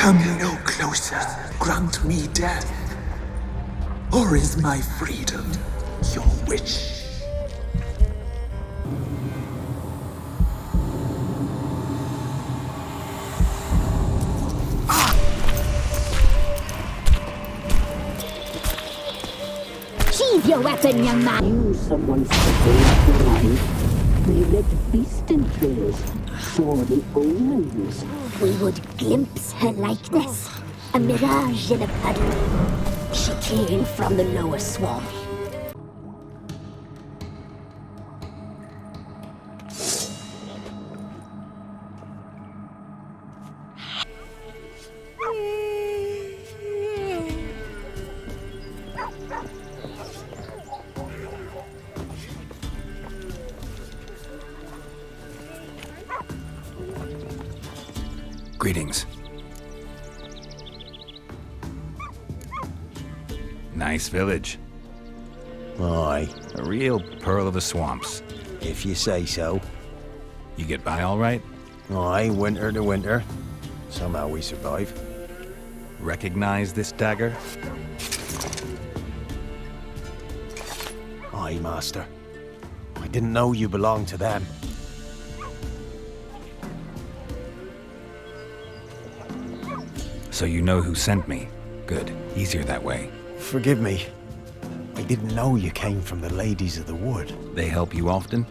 Come no closer, grant me death. Or is my freedom your wish? Sheathe your weapon, young man! Use someone's life. We let feasting trails, saw the omens. We would glimpse her likeness, a mirage in a puddle. She came from the lower swamp. Greetings. Nice village. Aye, A real pearl of the swamps. if you say so. You get by all right? Aye, winter to winter. Somehow we survive. Recognize this dagger? Aye, master. I didn't know you belonged to them. So you know who sent me. Good. Easier that way. Forgive me. I didn't know you came from the Ladies of the Wood. They help you often?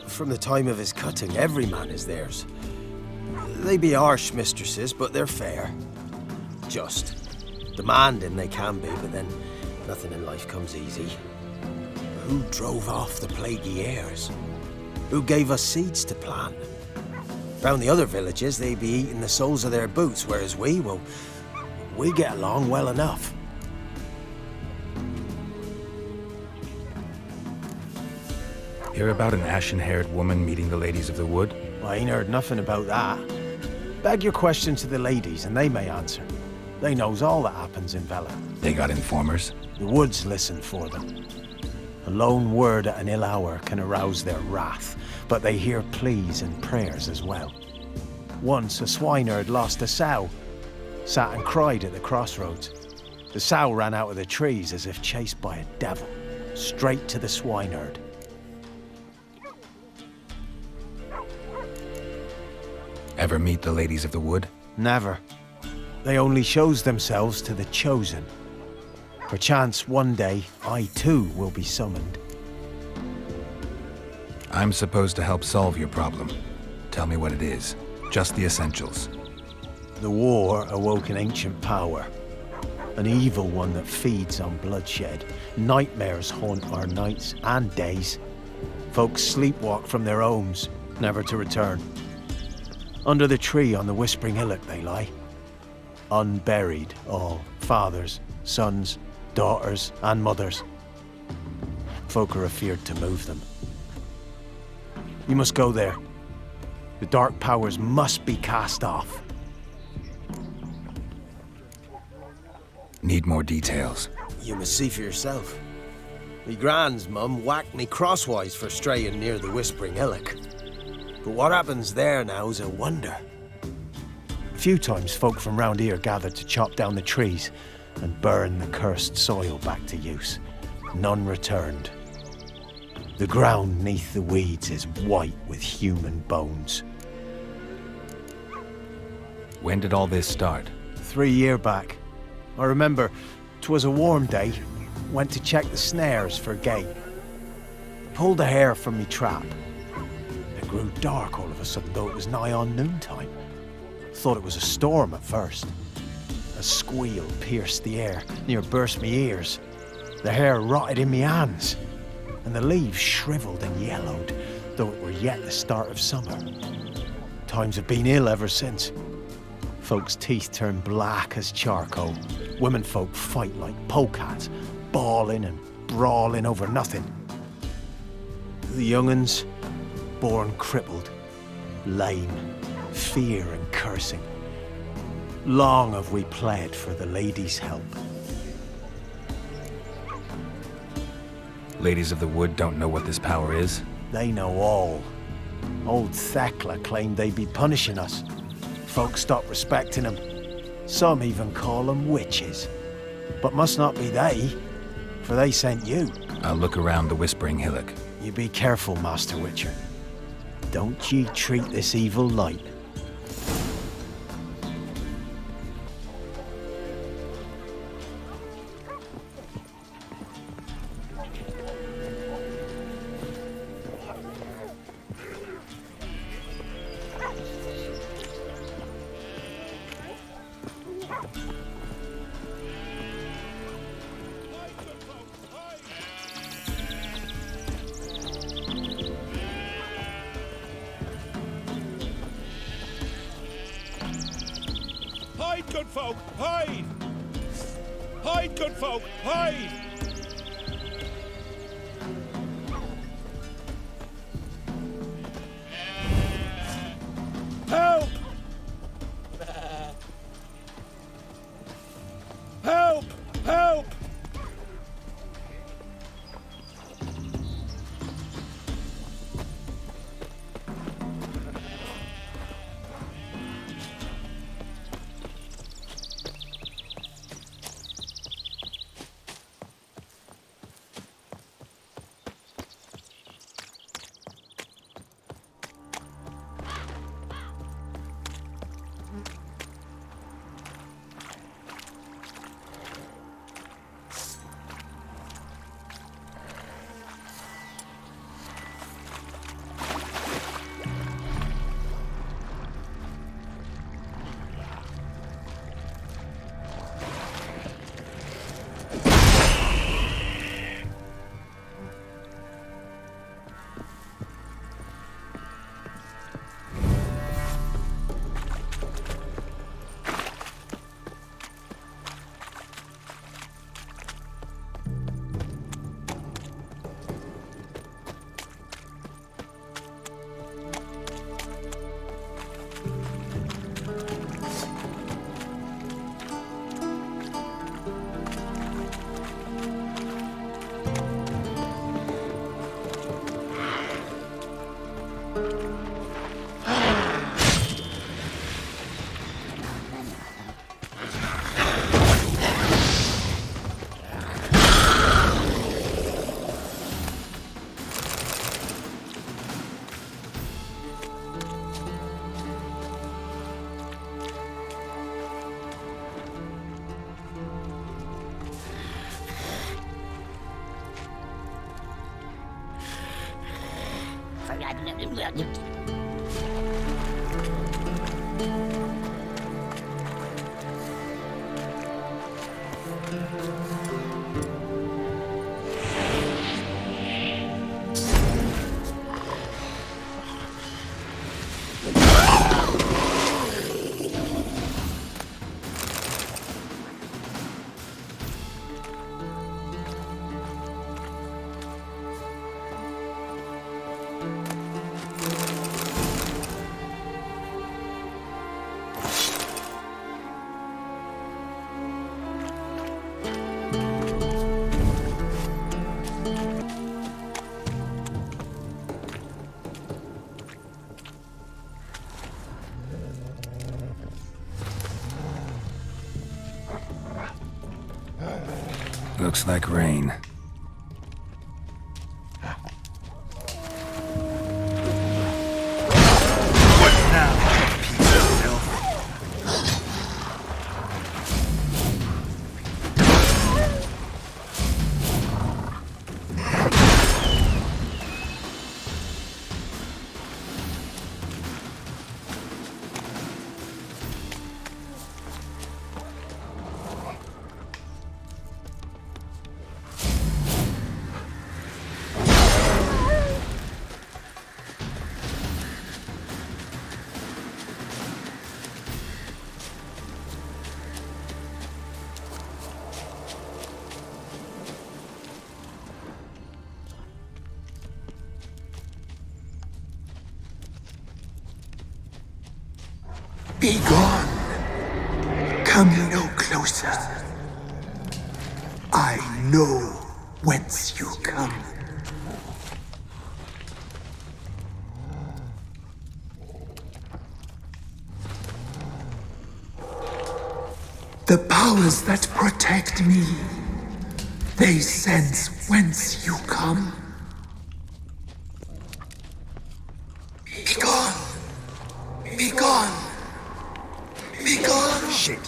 From the time of his cutting, every man is theirs. They be harsh mistresses, but they're fair. Just. Demanding they can be, but then nothing in life comes easy. Who drove off the plaguey heirs? Who gave us seeds to plant? Round the other villages, they be eating the soles of their boots, whereas we get along well enough. Hear about an ashen-haired woman meeting the Ladies of the Wood? I ain't heard nothing about that. Beg your question to the ladies, and they may answer. They knows all that happens in Vela. They got informers? The woods listen for them. A lone word at an ill hour can arouse their wrath, but they hear pleas and prayers as well. Once a swineherd lost a sow, sat and cried at the crossroads. The sow ran out of the trees as if chased by a devil, straight to the swineherd. Ever meet the Ladies of the Wood? Never. They only shows themselves to the chosen. Perchance one day, I too will be summoned. I'm supposed to help solve your problem. Tell me what it is. Just the essentials. The war awoke an ancient power. An evil one that feeds on bloodshed. Nightmares haunt our nights and days. Folks sleepwalk from their homes, never to return. Under the tree on the Whispering Hillock they lie. Unburied all, fathers, sons, daughters and mothers. Folk are afeard to move them. You must go there. The dark powers must be cast off. Need more details. You must see for yourself. Me grand's mum whacked me crosswise for straying near the Whispering Hillock. But what happens there now is a wonder. A few times folk from round here gathered to chop down the trees and burn the cursed soil back to use. None returned. The ground neath the weeds is white with human bones. When did all this start? 3 years back. I remember 'twas a warm day. Went to check the snares for gate. Pulled a hare from me trap. It grew dark all of a sudden, though it was nigh on noontime. Thought it was a storm at first. A squeal pierced the air, near burst me ears. The hair rotted in me hands, and the leaves shriveled and yellowed, though it were yet the start of summer. Times have been ill ever since. Folks' teeth turn black as charcoal. Womenfolk fight like polecats, bawling and brawling over nothing. The young'uns, born crippled, lame, fear and cursing. Long have we pled for the ladies' help. Ladies of the Wood don't know what this power is? They know all. Old Thekla claimed they'd be punishing us. Folks stopped respecting them. Some even call them witches. But must not be they, for they sent you. I'll look around the Whispering Hillock. You be careful, Master Witcher. Don't ye treat this evil light. Hide, good folk, hide! Hide, good folk, hide! Help! Help! Help! Looks like rain. Be gone. Come no closer. I know whence you come. The powers that protect me, they sense whence you come. Be gone! Be gone! Be gone! Shit.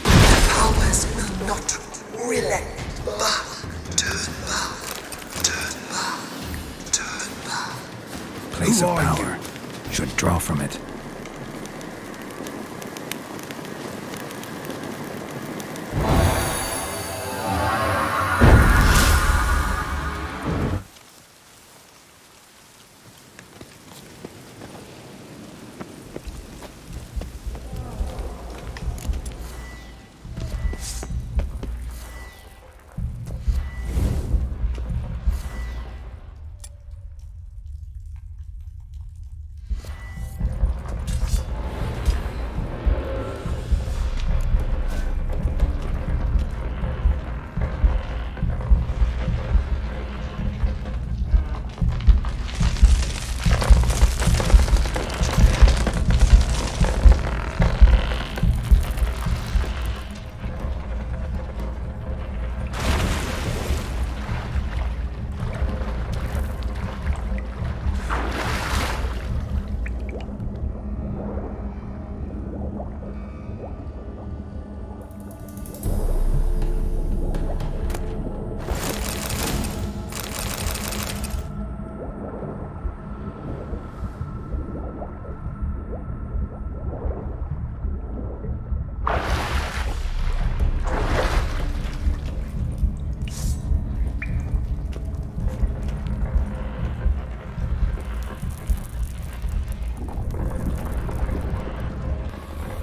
The powers will not relent. Back. Turn back. Turn back. Turn back. Place Who of are power. Should draw from it.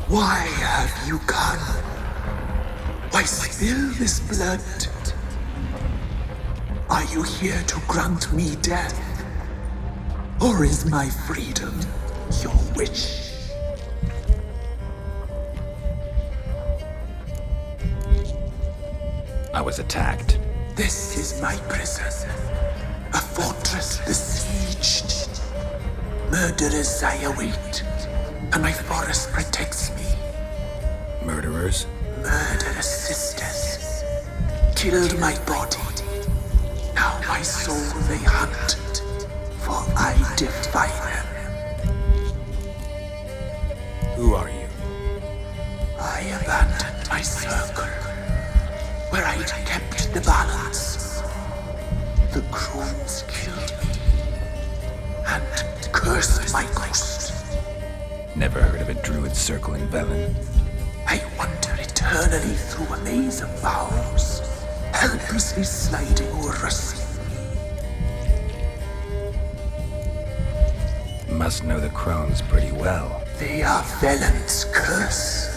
Why have you gone? Why spill this blood? Are you here to grant me death? Or is my freedom your wish? I was attacked. This is my prison, a fortress besieged. Murderers I await, and my forest protects me. Murderers? Murderous sisters killed my body. Now my soul they hunt, for I defy them. Who are you? I abandoned my circle, where I'd kept the balance. The crones killed me, and cursed my ghost. Never heard of a druid circle in Velen. I wander eternally through a maze of vows, helplessly sliding over a sea. Must know the crones pretty well. They are Velen's curse.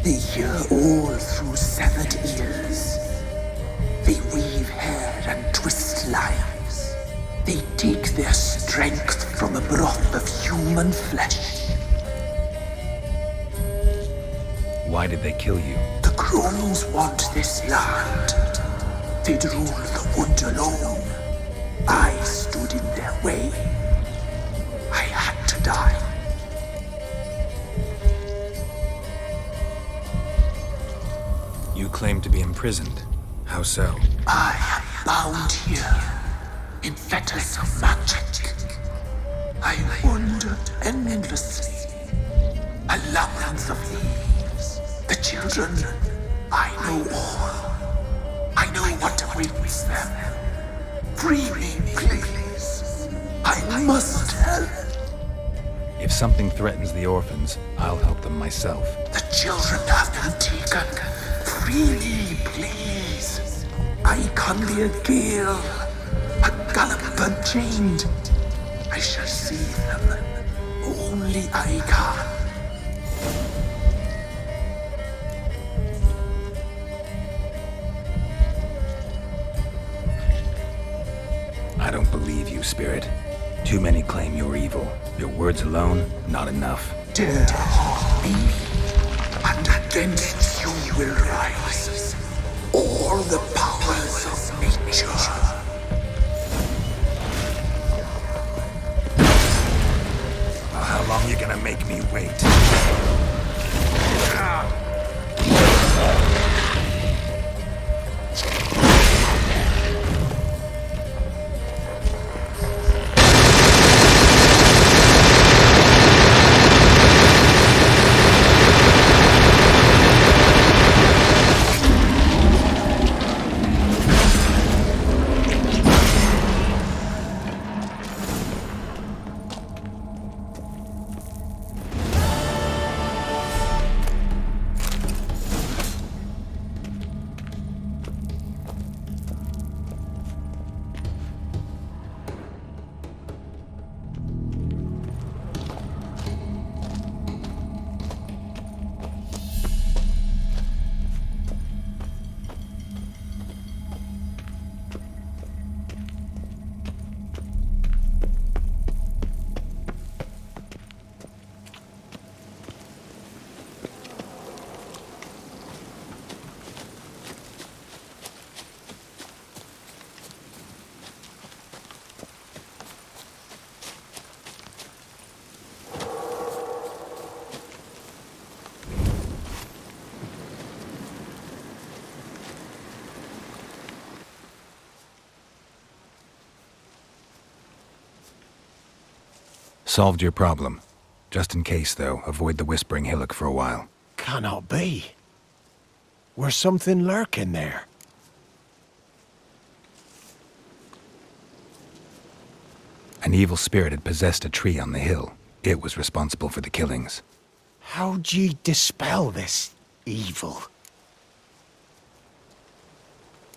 They hear all through severed ears. They weave hair and twist lives. They take their strength from a broth of human flesh. Why did they kill you? The crones want this land. They'd rule the wood alone. I stood in their way. I had to die. You claim to be imprisoned. How so? I am bound here in fetters of magic. I wandered endlessly, a labyrinth of leaves. The children, I know all. I know what awaits them. Free me, please. I must help. If something threatens the orphans, I'll help them myself. The children have been taken. Free me, please. I can be a gale, a gallop unchained. I shall save them. Only I can. I don't believe you, Spirit. Too many claim you're evil. Your words alone, not enough. Dare harm me, and against you will rise all the powers of nature. How long you gonna make me wait? Solved your problem. Just in case, though, avoid the Whispering Hillock for a while. Cannot be. Where's something lurking there? An evil spirit had possessed a tree on the hill. It was responsible for the killings. How'd ye dispel this evil?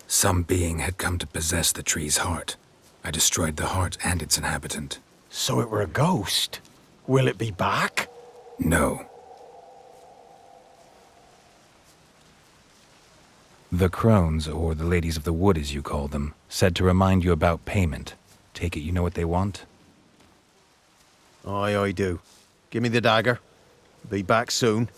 Some being had come to possess the tree's heart. I destroyed the heart and its inhabitant. So it were a ghost. Will it be back? No. The crones, or the ladies of the wood as you call them, said to remind you about payment. Take it you know what they want? Aye, I do. Give me the dagger. Be back soon.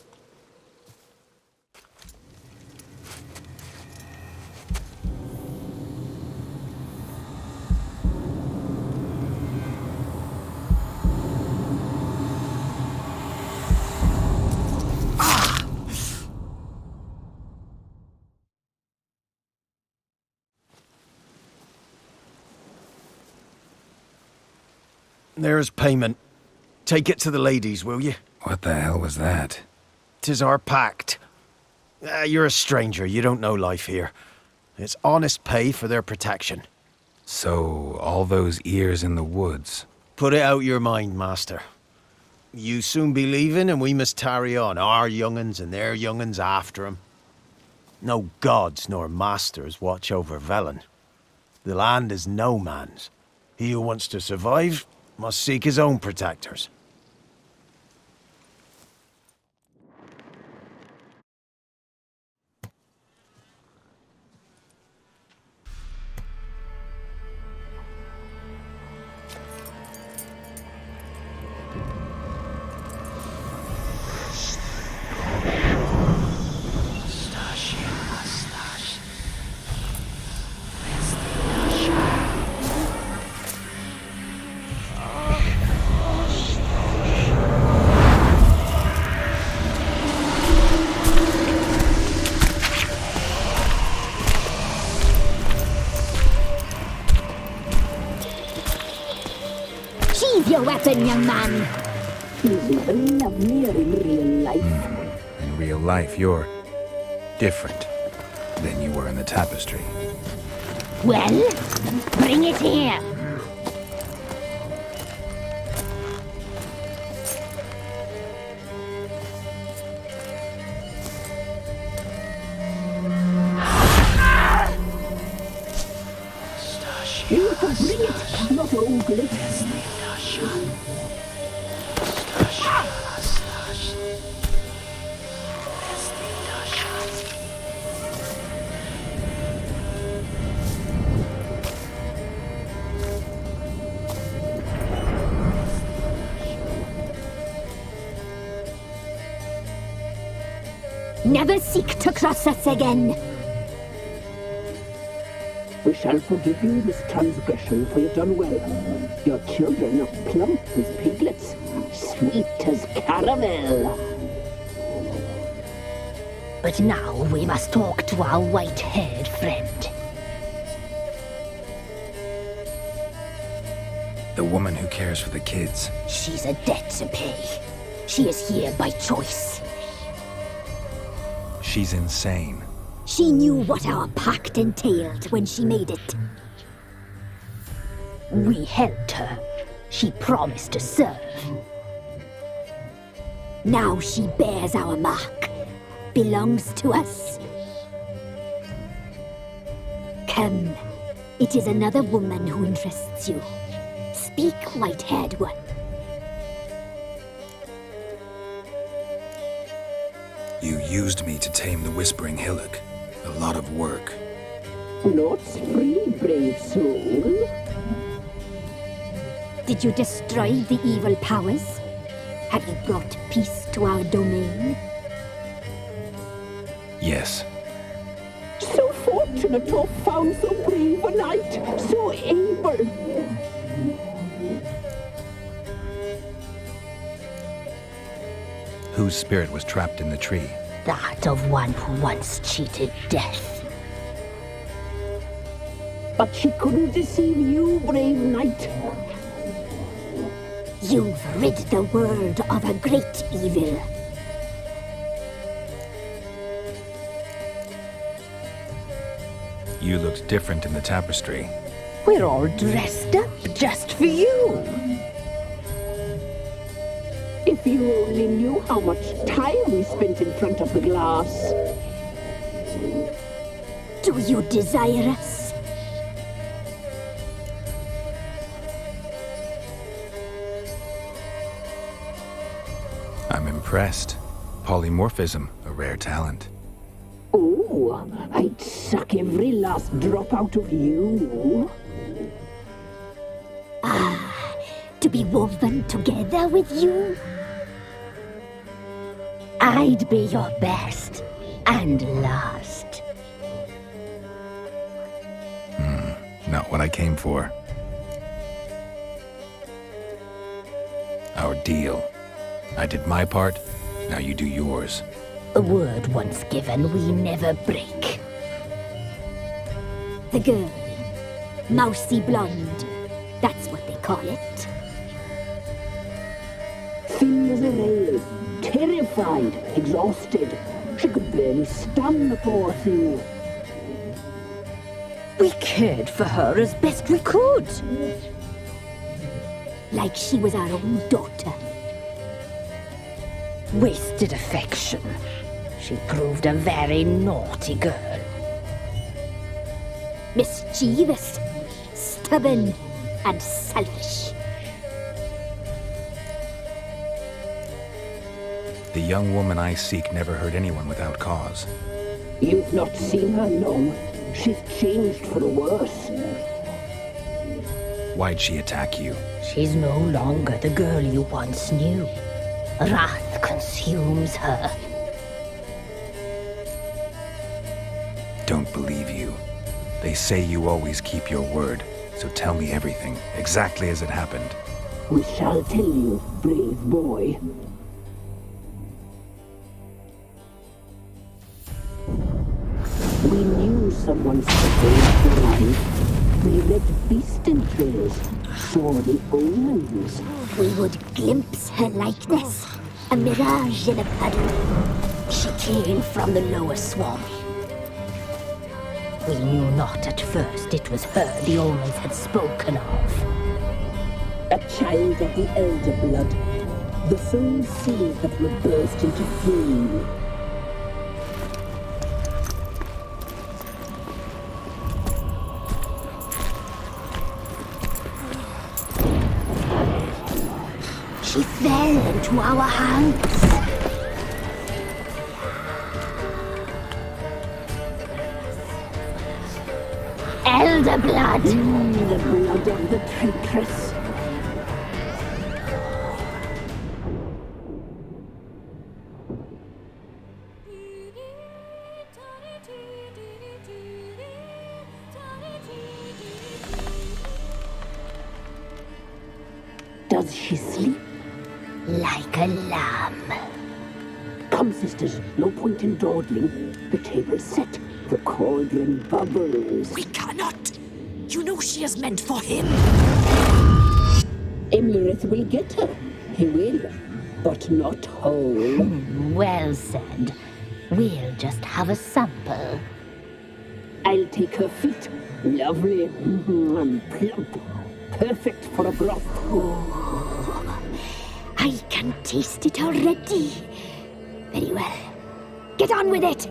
There's payment. Take it to the ladies, will you? What the hell was that? 'Tis our pact. You're a stranger, you don't know life here. It's honest pay for their protection. So, all those ears in the woods. Put it out your mind, master. You soon be leaving and we must tarry on, our young'uns and their young'uns after 'em. No gods nor masters watch over Velen. The land is no man's. He who wants to survive must seek his own protectors. Sheathe your weapon, young man. Isn't it lovelier in real life? In real life, you're different than you were in the tapestry. Well, bring it here. You can bring it, not ogle it. Never seek to cross us again. We shall forgive you this transgression, for you've done well. Your children are plump as piglets, sweet as caramel. But now we must talk to our white-haired friend. The woman who cares for the kids. She's a debt to pay. She is here by choice. She's insane. She knew what our pact entailed when she made it. We helped her. She promised to serve. Now she bears our mark. Belongs to us. Come. It is another woman who interests you. Speak, white-haired one. You used me to tame the Whispering Hillock. A lot of work. Not free, brave soul. Did you destroy the evil powers? Have you brought peace to our domain? Yes. So fortunate to have found so brave a knight, so able. Whose spirit was trapped in the tree? That of one who once cheated death. But she couldn't deceive you, brave knight. You've rid the world of a great evil. You looked different in the tapestry. We're all dressed up just for you. If you only knew how much time we spent in front of the glass. Do you desire us? I'm impressed. Polymorphism, a rare talent. Oh, I'd suck every last drop out of you. To be woven together with you? I'd be your best and last. Not what I came for. Our deal. I did my part, now you do yours. A word once given, we never break. The girl. Mousy blonde. That's what they call it. Thin as a rail, terrified, exhausted. She could barely stand the poor thing. We cared for her as best we could. Like she was our own daughter. Wasted affection. She proved a very naughty girl. Mischievous, stubborn, and selfish. The young woman I seek never hurt anyone without cause. You've not seen her long. She's changed for the worse. Why'd she attack you? She's no longer the girl you once knew. Wrath consumes her. Don't believe you. They say you always keep your word, so tell me everything, exactly as it happened. We shall tell you, brave boy. We knew someone supposed to life. We read beasting trails, saw the omens. We would glimpse her likeness, a mirage in a puddle. She came from the lower swamp. We knew not at first it was her the omens had spoken of. A child of the elder blood, the soul seed that will burst into flame. She fell into our hands. Elder blood! The blood of the traitress. Does she sleep? Like a lamb. Come, sisters, no point in dawdling. The table's set. The cauldron bubbles. We cannot. You know she is meant for him. Emirith will get her. He will, but not whole. Well said. We'll just have a sample. I'll take her feet. Lovely. Plump. Perfect for a broth. I can taste it already. Very well. Get on with it!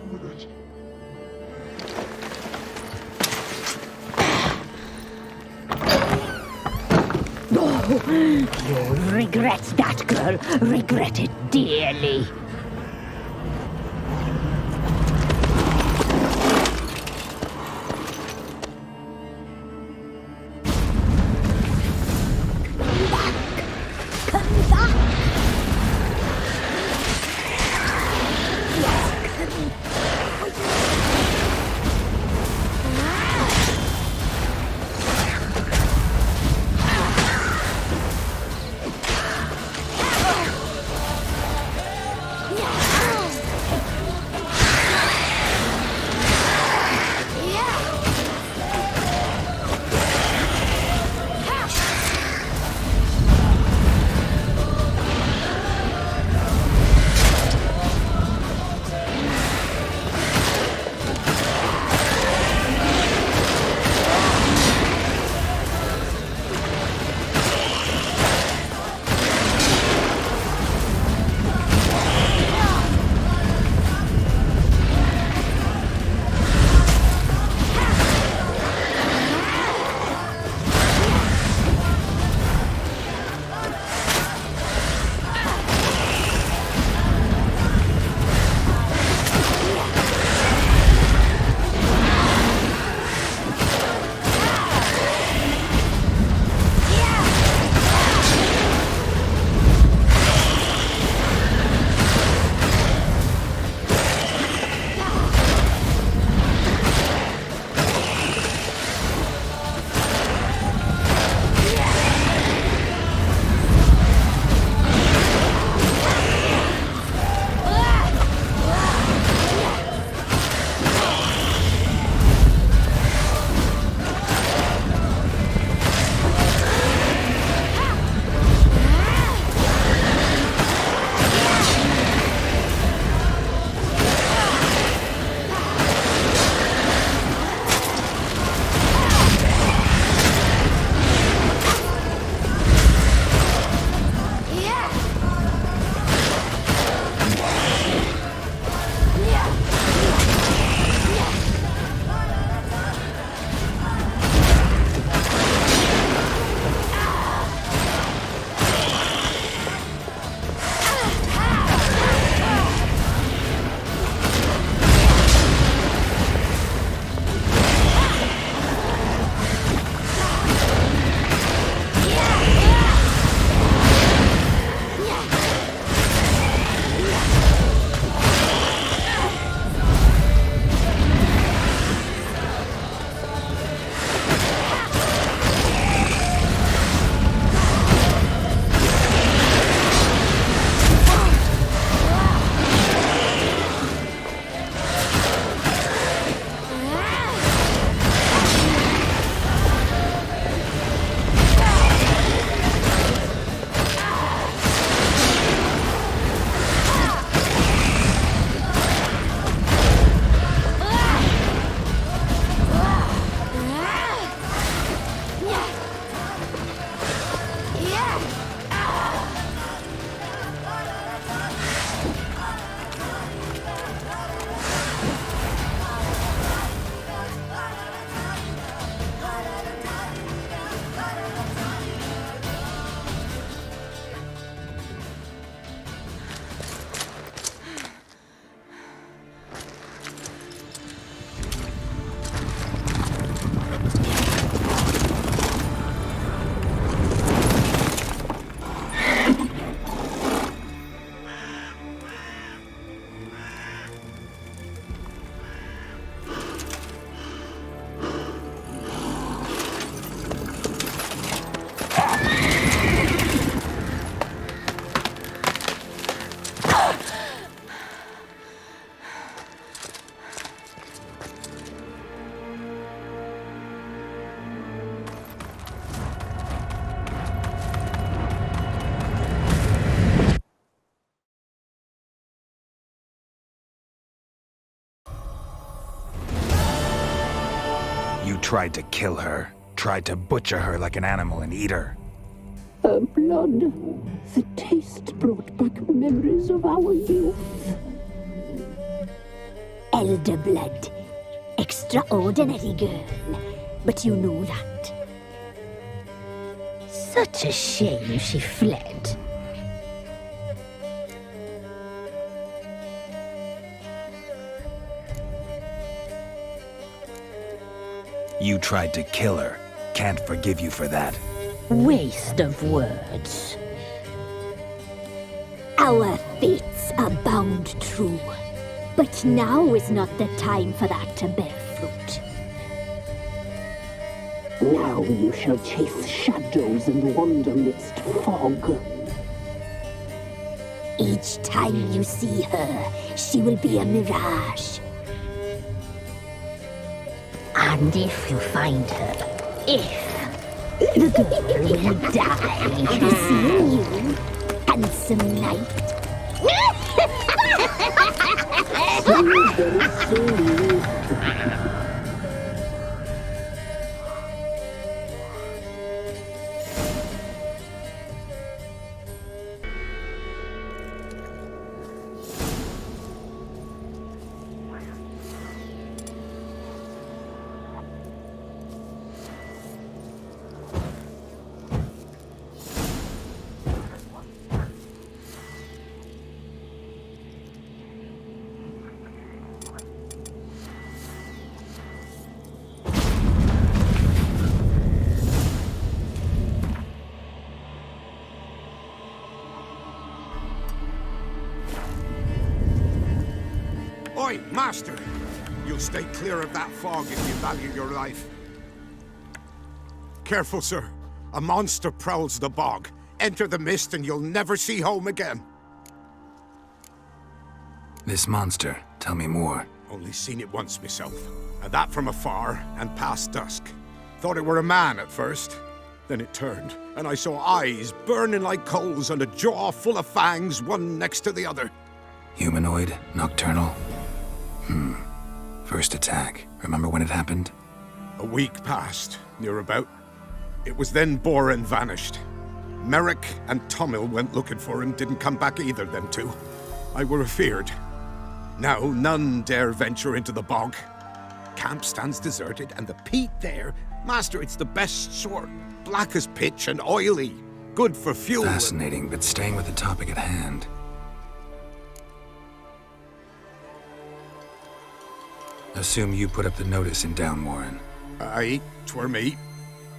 Oh, you'll regret that, girl. Regret it dearly. tried to kill her. Tried to butcher her like an animal and eat her. Her blood. The taste brought back memories of our youth. Elder blood. Extraordinary girl. But you know that. Such a shame she fled. You tried to kill her. Can't forgive you for that. Waste of words. Our fates are bound true. But now is not the time for that to bear fruit. Now you shall chase shadows and wander midst fog. Each time you see her, she will be a mirage. And if you find her, the girl will die. Seeing you, handsome knight. Oi, Master! You'll stay clear of that fog if you value your life. Careful, sir. A monster prowls the bog. Enter the mist and you'll never see home again. This monster, tell me more. Only seen it once myself, and that from afar and past dusk. Thought it were a man at first. Then it turned, and I saw eyes burning like coals and a jaw full of fangs, one next to the other. Humanoid? Nocturnal? First attack. Remember when it happened? A week passed, near about. It was then Boren vanished. Merrick and Tummel went looking for him, didn't come back either, them two. I were afeard. Now none dare venture into the bog. Camp stands deserted, and the peat there, Master, it's the best sort. Black as pitch and oily. Good for fuel. Fascinating, but staying with the topic at hand. Assume you put up the notice in Downwarren. Aye, 'twere me.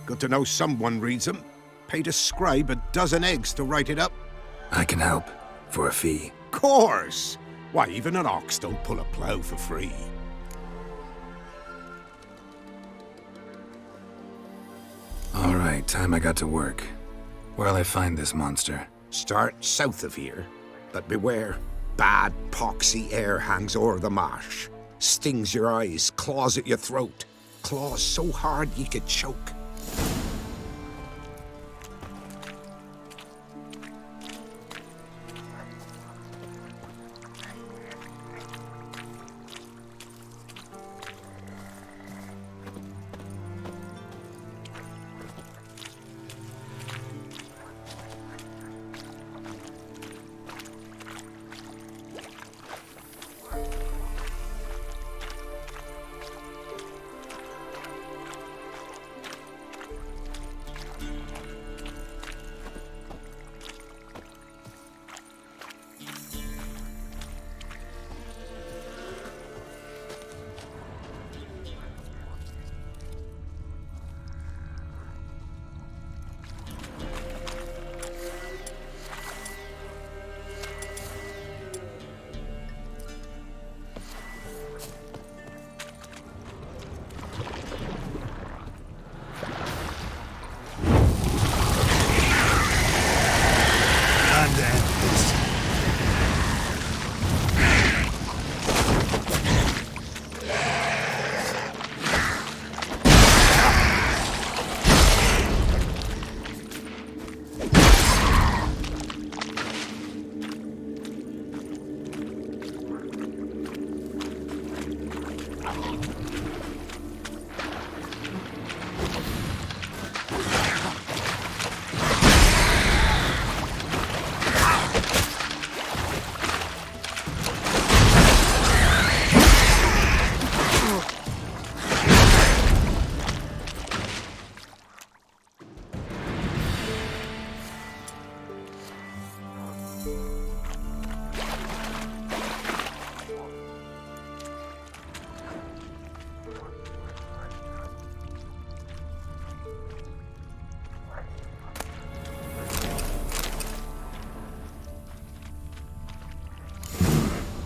Got to know someone reads 'em. Paid a scribe a dozen eggs to write it up. I can help. For a fee. Course! Why, even an ox don't pull a plough for free. Alright, time I got to work. Where'll I find this monster? Start south of here. But beware. Bad, poxy air hangs o'er the marsh. Stings your eyes, claws at your throat. Claws so hard ye could choke.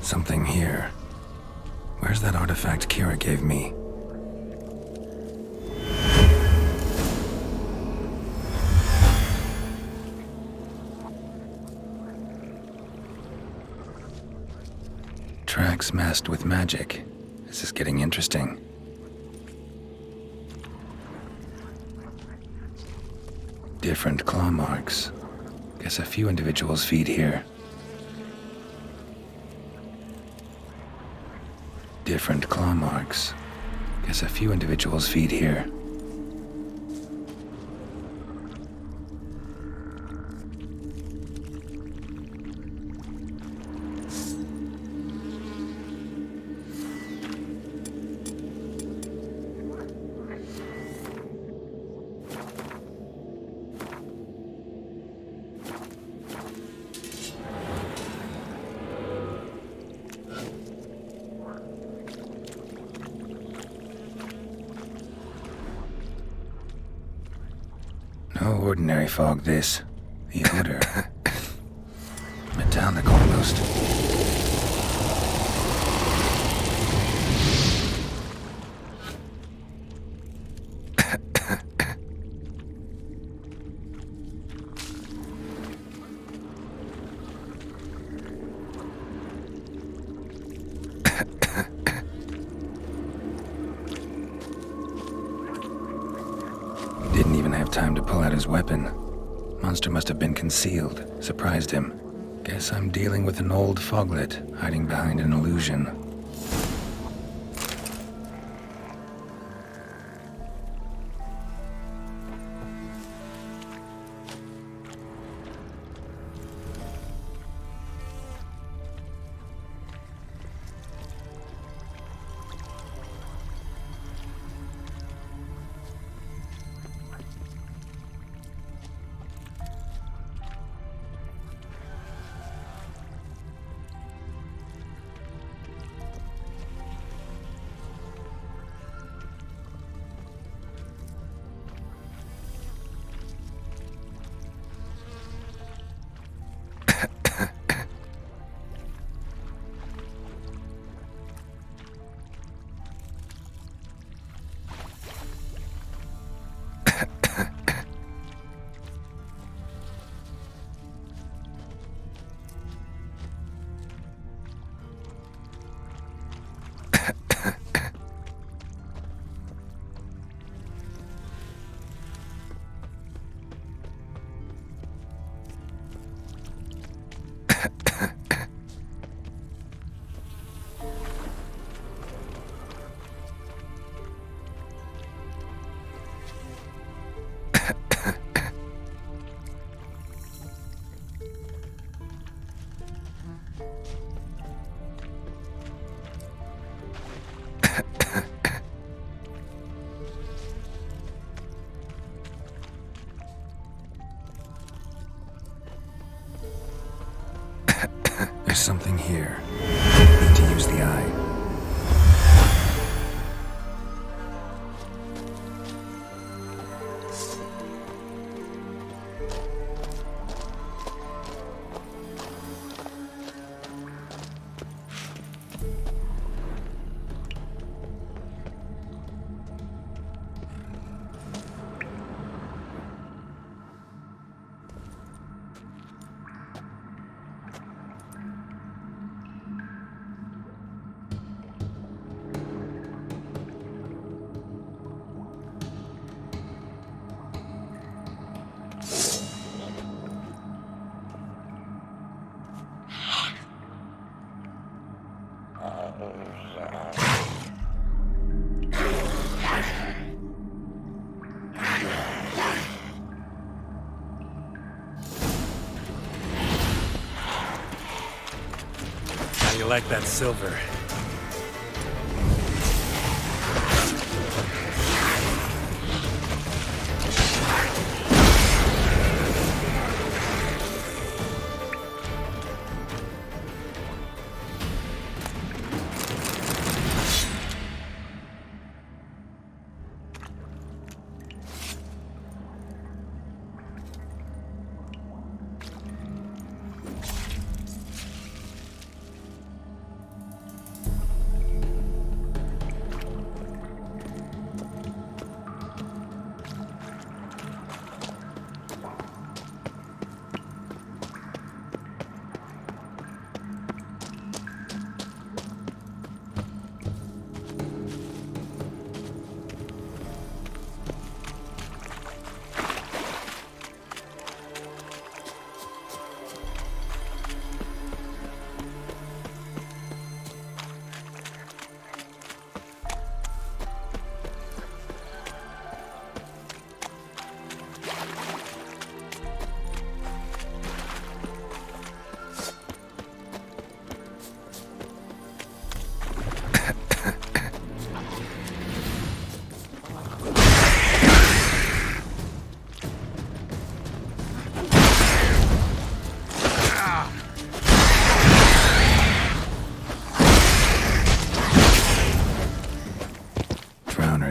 Something here. Where's that artifact Kira gave me? Tracks masked with magic. This is getting interesting. Different claw marks. Guess a few individuals feed here. Different claw marks. Guess a few individuals feed here. No ordinary fog, this. The odor. Metallic almost. Didn't even have time to pull out his weapon. Monster must have been concealed, surprised him. Guess I'm dealing with an old foglet, hiding behind an illusion. There's something here. Need to use the eye. How you like that silver?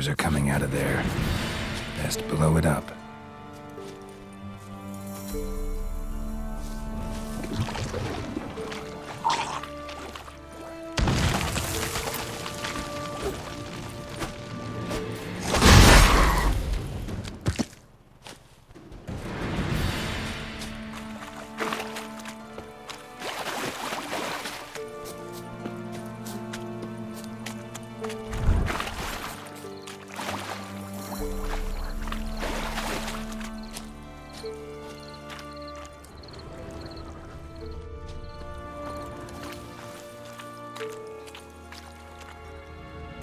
snares are coming out of there. Best blow it up.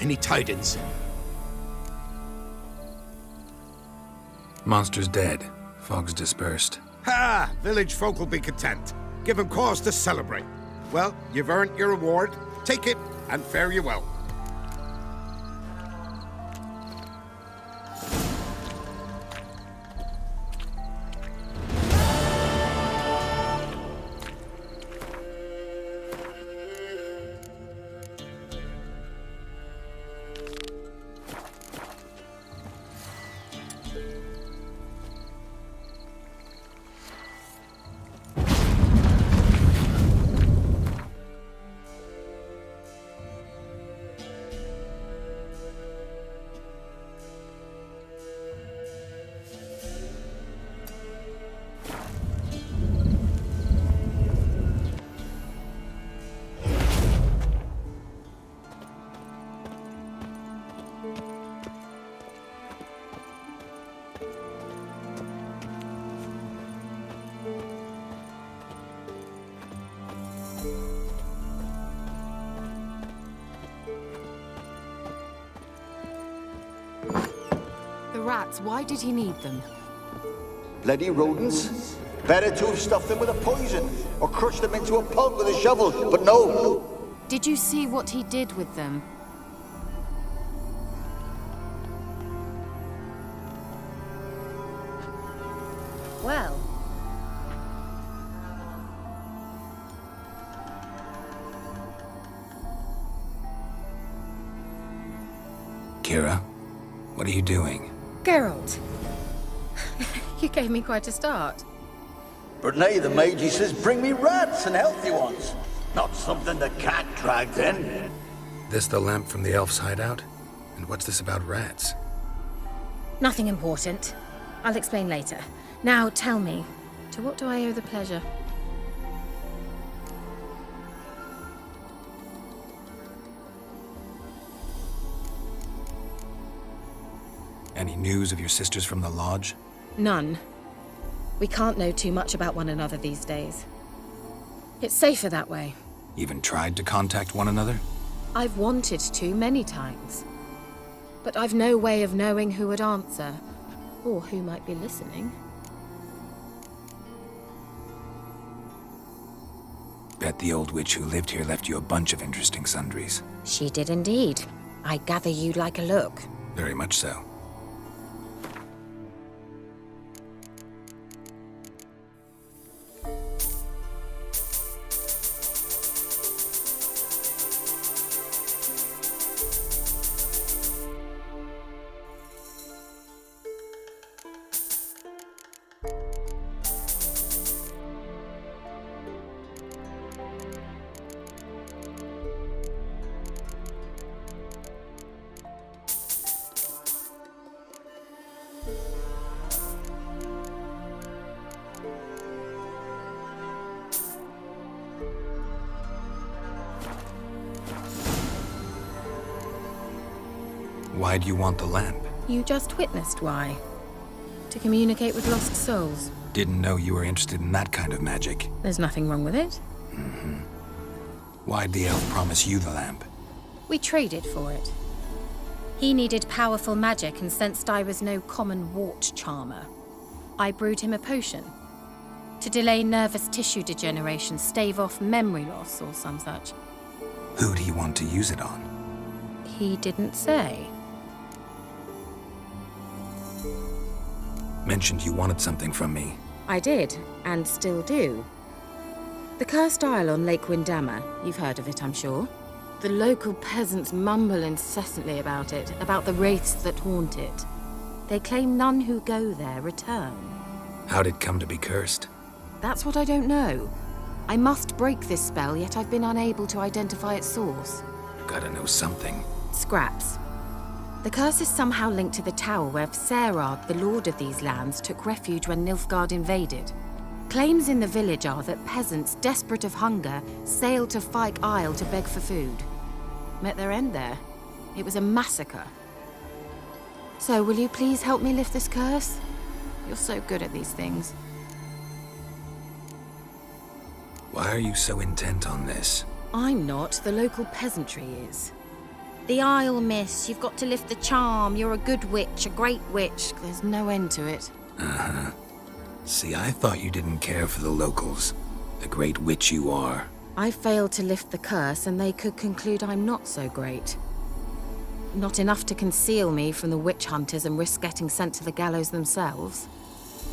Any tidings? Monster's dead. Fog's dispersed. Ha! Village folk will be content. Give them cause to celebrate. Well, you've earned your reward. Take it, and fare you well. The rats, why did he need them? Bloody rodents. Better to have stuffed them with a poison, or crushed them into a pulp with a shovel, but no. Did you see what he did with them? Well. Kira, what are you doing? Geralt. You gave me quite a start. But nay, the mage, he says, bring me rats and healthy ones. Not something the cat dragged in. This the lamp from the elf's hideout? And what's this about rats? Nothing important. I'll explain later. Now tell me, to what do I owe the pleasure? Any news of your sisters from the lodge? None. We can't know too much about one another these days. It's safer that way. Even tried to contact one another? I've wanted to many times. But I've no way of knowing who would answer, or who might be listening. Bet the old witch who lived here left you a bunch of interesting sundries. She did indeed. I gather you'd like a look. Very much so. Why do you want the lamp? You just witnessed why. To communicate with lost souls. Didn't know you were interested in that kind of magic. There's nothing wrong with it. Why'd the elf promise you the lamp? We traded for it. He needed powerful magic and sensed I was no common wart charmer. I brewed him a potion. To delay nervous tissue degeneration, stave off memory loss or some such. Who'd he want to use it on? He didn't say. Mentioned you wanted something from me. I did, and still do. The Cursed Isle on Lake Windammer. You've heard of it, I'm sure. The local peasants mumble incessantly about it, about the wraiths that haunt it. They claim none who go there return. How'd it come to be cursed? That's what I don't know. I must break this spell, yet I've been unable to identify its source. Gotta know something. Scraps. The curse is somehow linked to the tower where Serag, the lord of these lands, took refuge when Nilfgaard invaded. Claims in the village are that peasants, desperate of hunger, sailed to Fyke Isle to beg for food. Met their end there. It was a massacre. So, will you please help me lift this curse? You're so good at these things. Why are you so intent on this? I'm not. The local peasantry is. The Isle, miss. You've got to lift the charm. You're a good witch, a great witch. There's no end to it. Uh-huh. See, I thought you didn't care for the locals. The great witch you are. I failed to lift the curse, and they could conclude I'm not so great. Not enough to conceal me from the witch hunters and risk getting sent to the gallows themselves.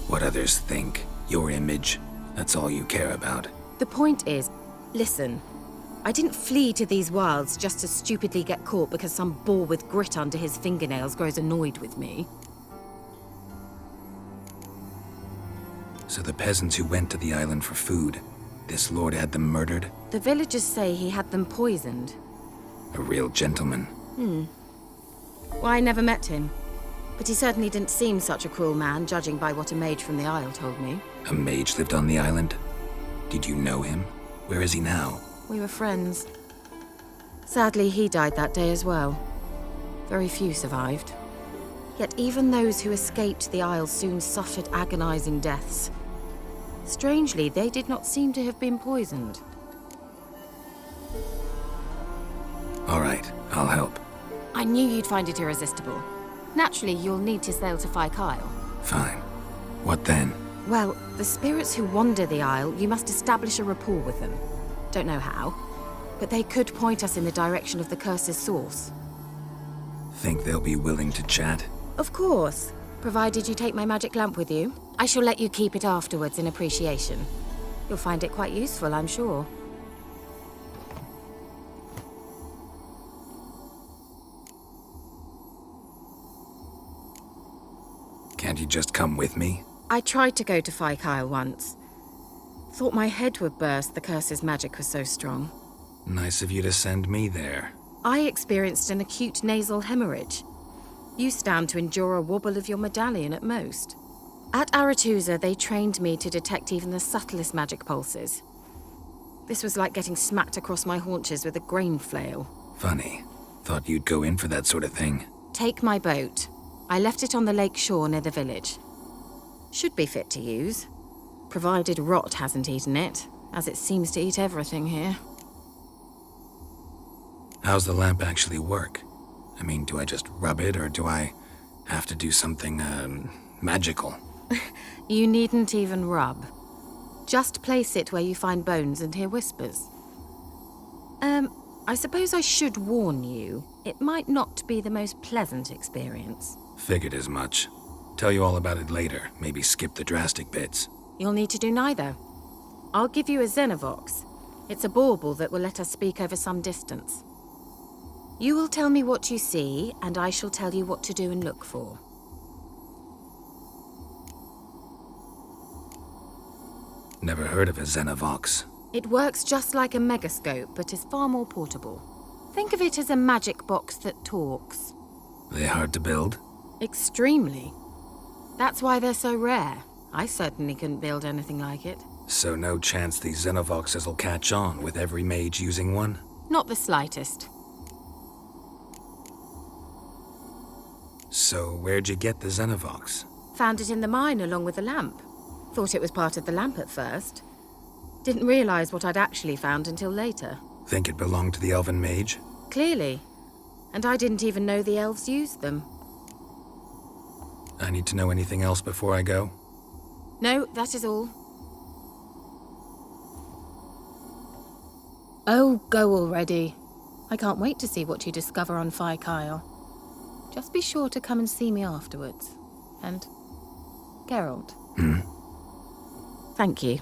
What others think, your image, that's all you care about. The point is, listen, I didn't flee to these wilds just to stupidly get caught because some boar with grit under his fingernails grows annoyed with me. So the peasants who went to the island for food, this lord had them murdered? The villagers say he had them poisoned. A real gentleman. Well, I never met him. But he certainly didn't seem such a cruel man, judging by what a mage from the Isle told me. A mage lived on the island? Did you know him? Where is he now? We were friends. Sadly, he died that day as well. Very few survived. Yet even those who escaped the Isle soon suffered agonizing deaths. Strangely, they did not seem to have been poisoned. All right, I'll help. I knew you'd find it irresistible. Naturally, you'll need to sail to Fyke Isle. Fine. What then? Well, the spirits who wander the Isle, you must establish a rapport with them. Don't know how, but they could point us in the direction of the curse's source. Think they'll be willing to chat? Of course, provided you take my magic lamp with you. I shall let you keep it afterwards in appreciation. You'll find it quite useful, I'm sure. Can't you just come with me? I tried to go to Fyke Isle once. Thought my head would burst, the curse's magic was so strong. Nice of you to send me there. I experienced an acute nasal hemorrhage. You stand to endure a wobble of your medallion at most. At Aretusa, they trained me to detect even the subtlest magic pulses. This was like getting smacked across my haunches with a grain flail. Funny. Thought you'd go in for that sort of thing. Take my boat. I left it on the lake shore near the village. Should be fit to use, provided rot hasn't eaten it, as it seems to eat everything here. How's the lamp actually work? I mean, do I just rub it, or do I have to do something, magical? You needn't even rub. Just place it where you find bones and hear whispers. I suppose I should warn you, it might not be the most pleasant experience. Figured as much. Tell you all about it later, maybe skip the drastic bits. You'll need to do neither. I'll give you a Xenovox. It's a bauble that will let us speak over some distance. You will tell me what you see, and I shall tell you what to do and look for. Never heard of a Xenovox. It works just like a megascope, but is far more portable. Think of it as a magic box that talks. They hard to build? Extremely. That's why they're so rare. I certainly couldn't build anything like it. So no chance these Xenovoxes will catch on with every mage using one? Not the slightest. So where'd you get the Xenovox? Found it in the mine along with the lamp. Thought it was part of the lamp at first. Didn't realize what I'd actually found until later. Think it belonged to the elven mage? Clearly. And I didn't even know the elves used them. I need to know anything else before I go? No, that is all. Oh, go already. I can't wait to see what you discover on Fyke Isle. Just be sure to come and see me afterwards. And Geralt. Hmm? Thank you.